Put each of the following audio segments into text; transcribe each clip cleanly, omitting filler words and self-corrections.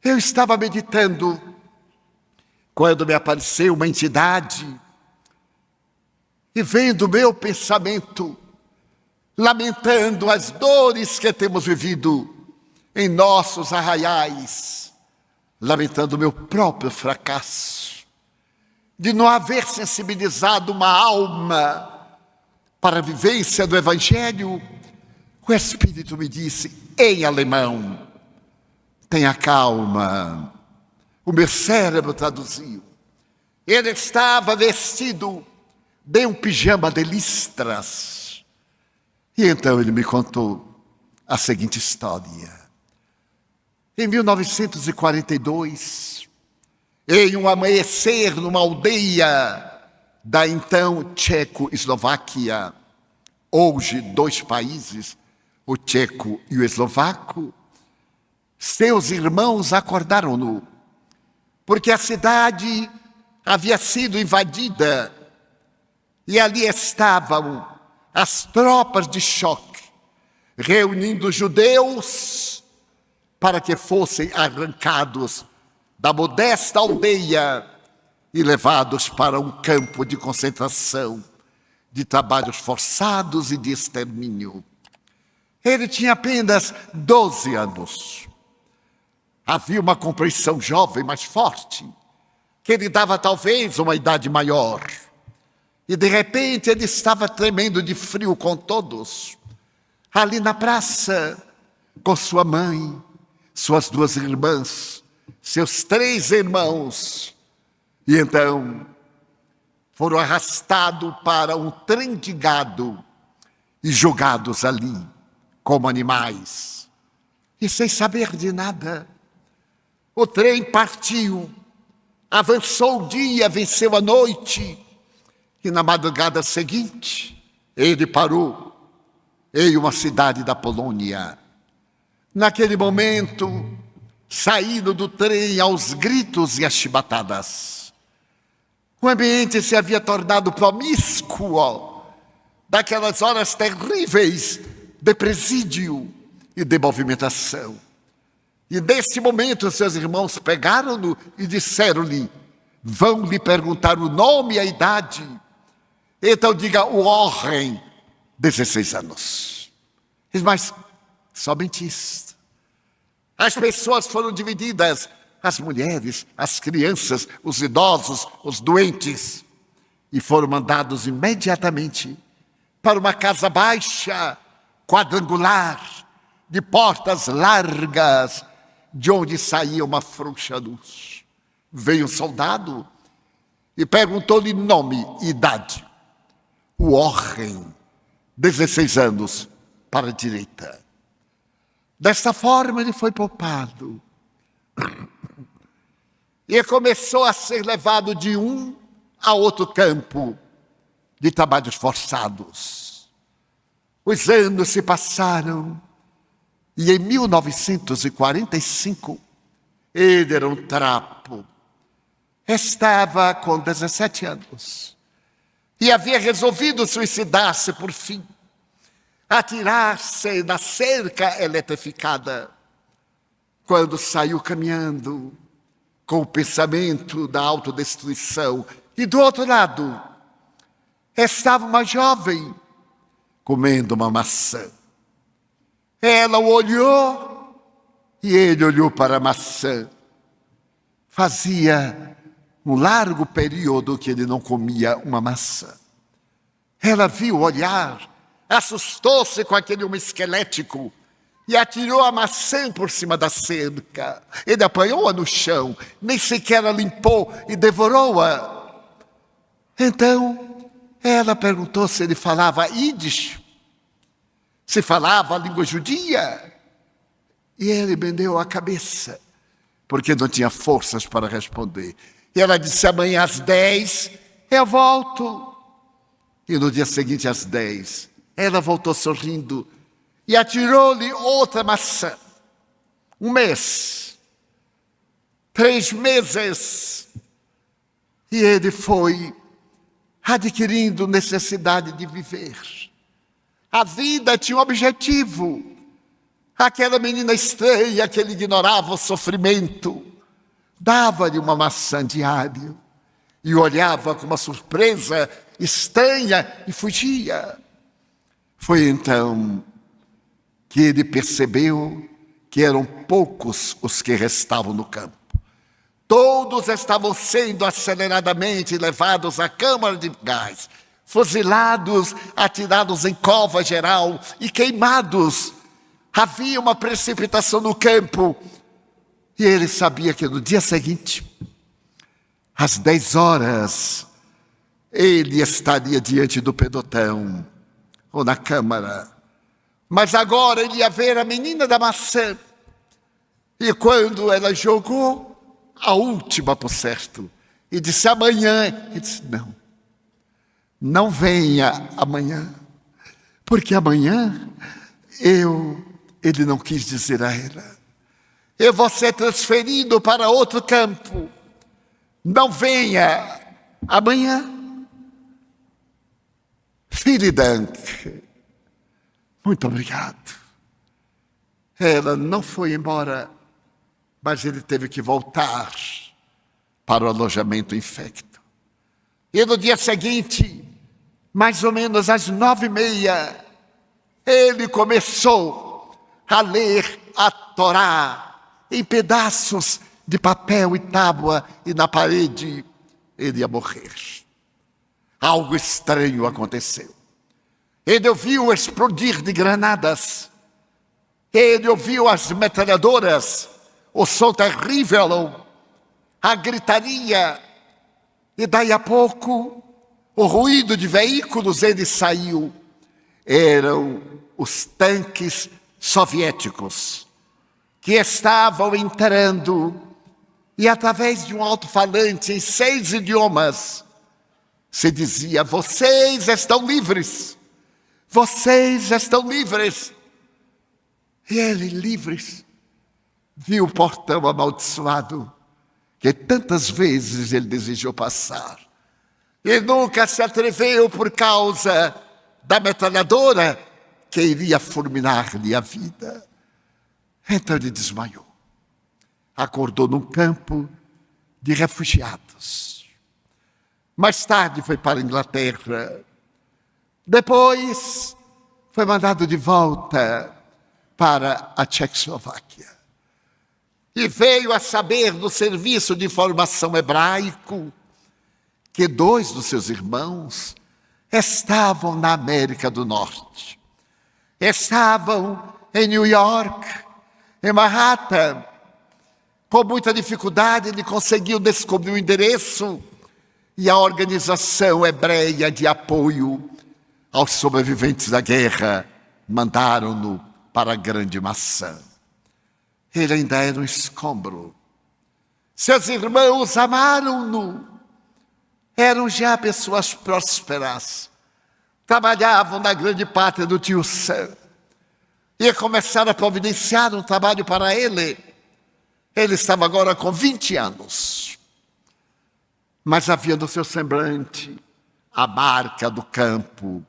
Eu estava meditando quando me apareceu uma entidade e vendo o meu pensamento, lamentando as dores que temos vivido em nossos arraiais, lamentando o meu próprio fracasso, de não haver sensibilizado uma alma para a vivência do Evangelho. O Espírito me disse, em alemão, tenha calma. O meu cérebro traduziu. Ele estava vestido de um pijama de listras. E então ele me contou a seguinte história. Em 1942, em um amanhecer numa aldeia da então Tchecoslováquia, hoje 2 países, o tcheco e o eslovaco, seus irmãos acordaram-no, porque a cidade havia sido invadida e ali estavam as tropas de choque, reunindo judeus para que fossem arrancados da modesta aldeia e levados para um campo de concentração, de trabalhos forçados e de extermínio. Ele tinha apenas 12 anos. Havia uma compreensão jovem, mas forte, que lhe dava talvez uma idade maior. E de repente ele estava tremendo de frio com todos, ali na praça, com sua mãe, suas 2 irmãs, seus 3 irmãos. E então foram arrastados para um trem de gado e jogados ali como animais. E sem saber de nada, o trem partiu, avançou o dia, venceu a noite, e na madrugada seguinte, ele parou em uma cidade da Polônia. Naquele momento, saíram do trem aos gritos e às chibatadas. O ambiente se havia tornado promíscuo, daquelas horas terríveis de presídio e de movimentação. E nesse momento seus irmãos pegaram-no e disseram-lhe, vão lhe perguntar o nome e a idade. Então diga o Warren, 16 anos. Mas somente isso. As pessoas foram divididas, as mulheres, as crianças, os idosos, os doentes, e foram mandados imediatamente para uma casa baixa, quadrangular, de portas largas, de onde saía uma frouxa luz. Veio um soldado e perguntou-lhe nome e idade. Warren, 16 anos, para a direita. Desta forma ele foi poupado. E começou a ser levado de um a outro campo de trabalhos forçados. Os anos se passaram. E em 1945, ele era um trapo. Estava com 17 anos. E havia resolvido suicidar-se por fim. Atirar-se na cerca eletrificada. Quando saiu caminhando com o pensamento da autodestruição. E do outro lado, estava uma jovem comendo uma maçã. Ela o olhou e ele olhou para a maçã. Fazia um largo período que ele não comia uma maçã. Ela viu o olhar, assustou-se com aquele homem esquelético e atirou a maçã por cima da cerca. Ele apanhou-a no chão, nem sequer a limpou e devorou-a. Então, ela perguntou se ele falava ídis, se falava a língua judia. E ele bendeu a cabeça, porque não tinha forças para responder. E ela disse, amanhã às 10 eu volto. E no dia seguinte às 10, ela voltou sorrindo e atirou-lhe outra maçã. 1 mês, 3 meses. E ele foi adquirindo necessidade de viver. A vida tinha um objetivo. Aquela menina estranha que ele ignorava o sofrimento, dava-lhe uma maçã diária e olhava com uma surpresa estranha e fugia. Foi então que ele percebeu que eram poucos os que restavam no campo. Todos estavam sendo aceleradamente levados à câmara de gás, fuzilados, atirados em cova geral e queimados. Havia uma precipitação no campo. E ele sabia que no dia seguinte, às 10 horas, ele estaria diante do pelotão, ou na câmara. Mas agora ele ia ver a menina da maçã. E quando ela jogou a última por certo, e disse amanhã, ele disse não venha amanhã, porque amanhã ele não quis dizer a ela, eu vou ser transferido para outro campo, não venha amanhã. Vielen Dank, muito obrigado. Ela não foi embora, mas ele teve que voltar para o alojamento infecto. E no dia seguinte, mais ou menos às 9h30, ele começou a ler a Torá em pedaços de papel e tábua, e na parede ele ia morrer. Algo estranho aconteceu. Ele ouviu o explodir de granadas. Ele ouviu as metralhadoras, o som terrível, a gritaria. E daí a pouco, o ruído de veículos, ele saiu. Eram os tanques soviéticos que estavam entrando. E através de um alto-falante em 6 idiomas, se dizia, vocês estão livres. Vocês estão livres. E ele, livres, viu o portão amaldiçoado que tantas vezes ele desejou passar. E nunca se atreveu por causa da metralhadora que iria fulminar-lhe a vida. Então ele desmaiou. Acordou num campo de refugiados. Mais tarde foi para a Inglaterra. Depois foi mandado de volta para a Tchecoslováquia. E veio a saber do serviço de informação hebraico que 2 dos seus irmãos estavam na América do Norte. Estavam em New York, em Manhattan. Com muita dificuldade ele conseguiu descobrir o endereço e a organização hebreia de apoio aos sobreviventes da guerra mandaram-no para a Grande Maçã. Ele ainda era um escombro. Seus irmãos amaram-no. Eram já pessoas prósperas. Trabalhavam na grande pátria do tio Sam. E começaram a providenciar um trabalho para ele. Ele estava agora com 20 anos. Mas havia no seu semblante a marca do campo,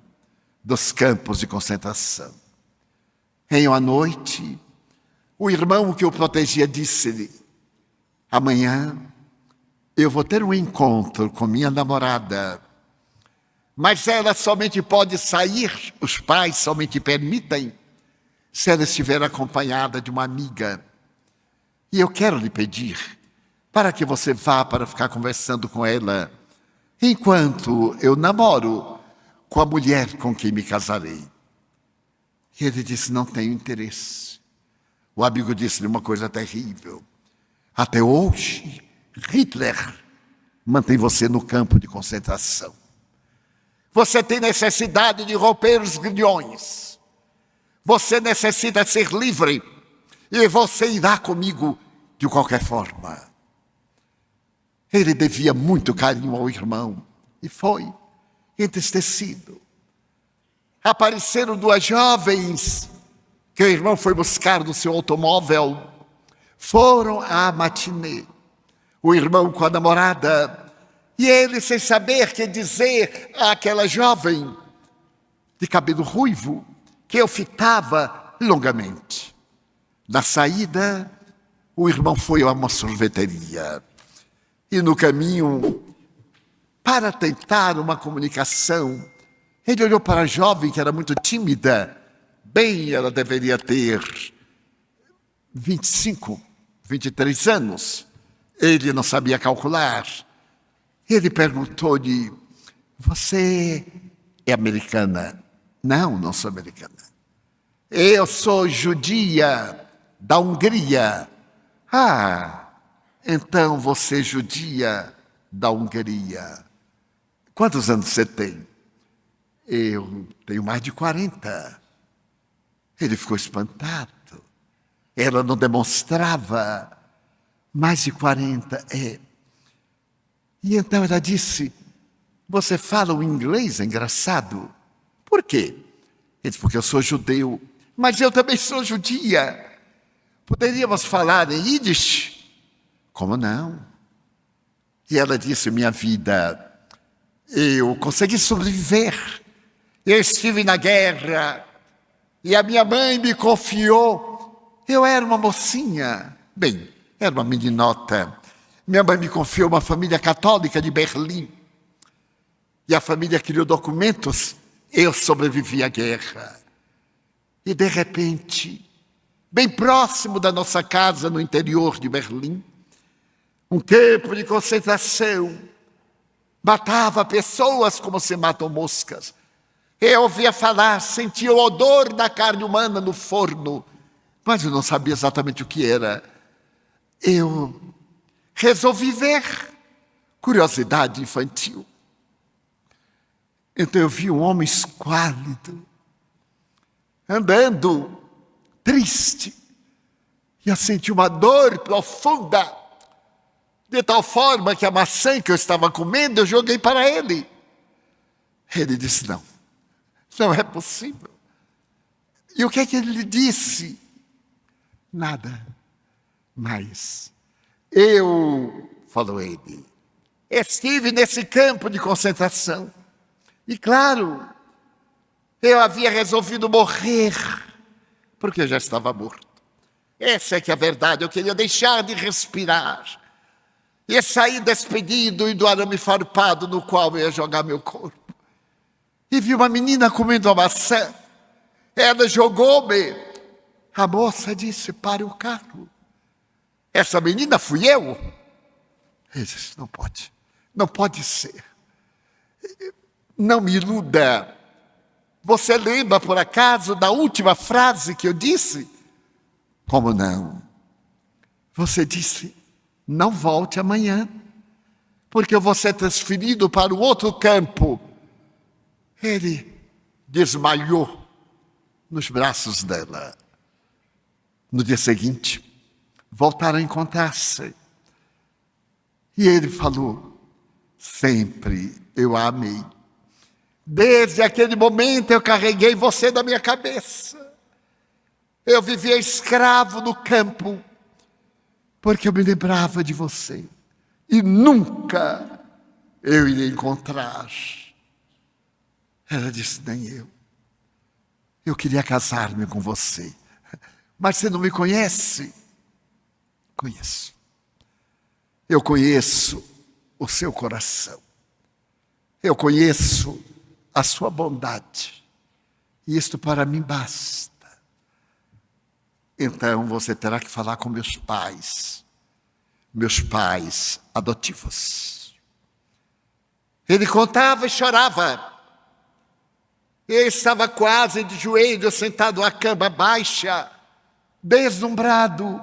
dos campos de concentração. Em uma noite, o irmão que o protegia disse-lhe, amanhã eu vou ter um encontro com minha namorada, mas ela somente pode sair, os pais somente permitem, se ela estiver acompanhada de uma amiga. E eu quero lhe pedir para que você vá para ficar conversando com ela, enquanto eu namoro com a mulher com quem me casarei. E ele disse, não tenho interesse. O amigo disse-lhe uma coisa terrível. Até hoje, Hitler mantém você no campo de concentração. Você tem necessidade de romper os grilhões. Você necessita ser livre. E você irá comigo de qualquer forma. Ele devia muito carinho ao irmão. E foi, entristecido. Apareceram 2 jovens que o irmão foi buscar no seu automóvel. Foram à matinê. O irmão com a namorada. E ele, sem saber que dizer àquela jovem de cabelo ruivo, que eu fitava longamente. Na saída, o irmão foi a uma sorveteria. E no caminho, para tentar uma comunicação, ele olhou para a jovem, que era muito tímida. Bem, ela deveria ter 25, 23 anos. Ele não sabia calcular. Ele perguntou-lhe: você é americana? Não, não sou americana. Eu sou judia da Hungria. Ah, então você é judia da Hungria. Quantos anos você tem? Eu tenho mais de 40. Ele ficou espantado. Ela não demonstrava. Mais de 40, é. E então ela disse: você fala o inglês? É engraçado. Por quê? Ele disse: porque eu sou judeu. Mas eu também sou judia. Poderíamos falar em Yiddish? Como não? E ela disse: minha vida, eu consegui sobreviver. Eu estive na guerra e a minha mãe me confiou. Eu era uma mocinha. Bem, era uma meninota. Minha mãe me confiou uma família católica de Berlim. E a família criou documentos. Eu sobrevivi à guerra. E de repente, bem próximo da nossa casa no interior de Berlim, um campo de concentração matava pessoas como se matam moscas. Eu ouvia falar, sentia o odor da carne humana no forno, mas eu não sabia exatamente o que era. Eu resolvi ver. Curiosidade infantil. Então eu vi um homem esquálido, andando, triste, e eu senti uma dor profunda, de tal forma que a maçã que eu estava comendo, eu joguei para ele. Ele disse: não, não é possível. E o que é que ele lhe disse? Nada. Mas eu, falou ele, estive nesse campo de concentração. E claro, eu havia resolvido morrer, porque eu já estava morto. Essa é que é a verdade, eu queria deixar de respirar. E sair despedido e do arame farpado no qual eu ia jogar meu corpo. E vi uma menina comendo uma maçã. Ela jogou-me. A moça disse: pare o carro. Essa menina fui eu? Ele disse: não pode. Não pode ser. Não me iluda. Você lembra, por acaso, da última frase que eu disse? Como não? Você disse: não volte amanhã, porque eu vou ser transferido para o outro campo. Ele desmaiou nos braços dela. No dia seguinte, voltaram a encontrar-se. E ele falou: sempre eu a amei. Desde aquele momento eu carreguei você na minha cabeça. Eu vivia escravo no campo, porque eu me lembrava de você. E nunca eu iria encontrar. Ela disse: nem eu. Eu queria casar-me com você. Mas você não me conhece? Conheço. Eu conheço o seu coração. Eu conheço a sua bondade. E isto para mim basta. Então você terá que falar com meus pais adotivos. Ele contava e chorava. Eu estava quase de joelhos, sentado à cama baixa, deslumbrado.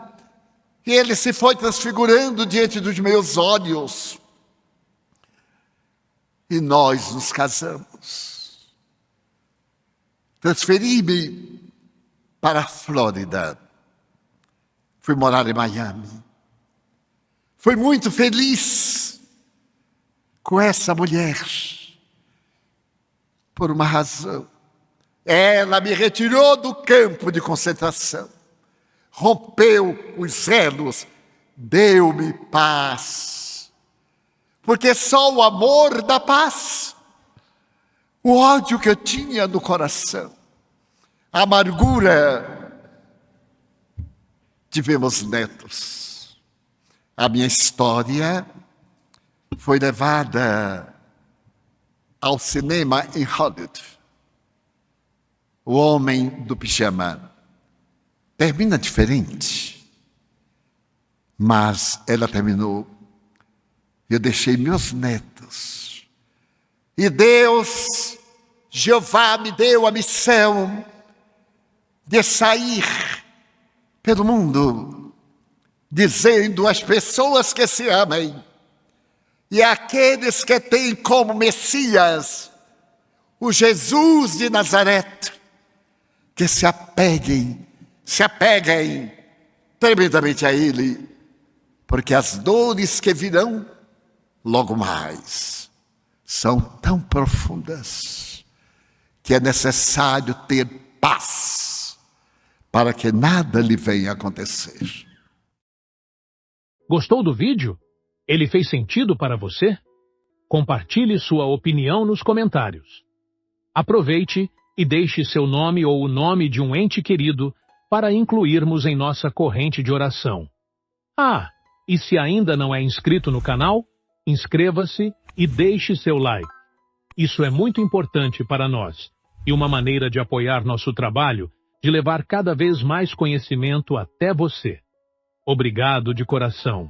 E ele se foi transfigurando diante dos meus olhos. E nós nos casamos. Transferi-me para a Flórida. Fui morar em Miami. Fui muito feliz com essa mulher. Por uma razão. Ela me retirou do campo de concentração. Rompeu os elos. Deu-me paz. Porque só o amor dá paz. O ódio que eu tinha no coração. A amargura tivemos netos. A minha história foi levada ao cinema em Hollywood. O Homem do Pijama termina diferente, mas ela terminou. Eu deixei meus netos. E Deus, Jeová, me deu a missão de sair pelo mundo, dizendo às pessoas que se amem e àqueles que têm como Messias o Jesus de Nazaré, que se apeguem tremendamente a Ele, porque as dores que virão logo mais são tão profundas que é necessário ter paz para que nada lhe venha acontecer. Gostou do vídeo? Ele fez sentido para você? Compartilhe sua opinião nos comentários. Aproveite e deixe seu nome ou o nome de um ente querido para incluirmos em nossa corrente de oração. Ah, e se ainda não é inscrito no canal, inscreva-se e deixe seu like. Isso é muito importante para nós e uma maneira de apoiar nosso trabalho de levar cada vez mais conhecimento até você. Obrigado de coração.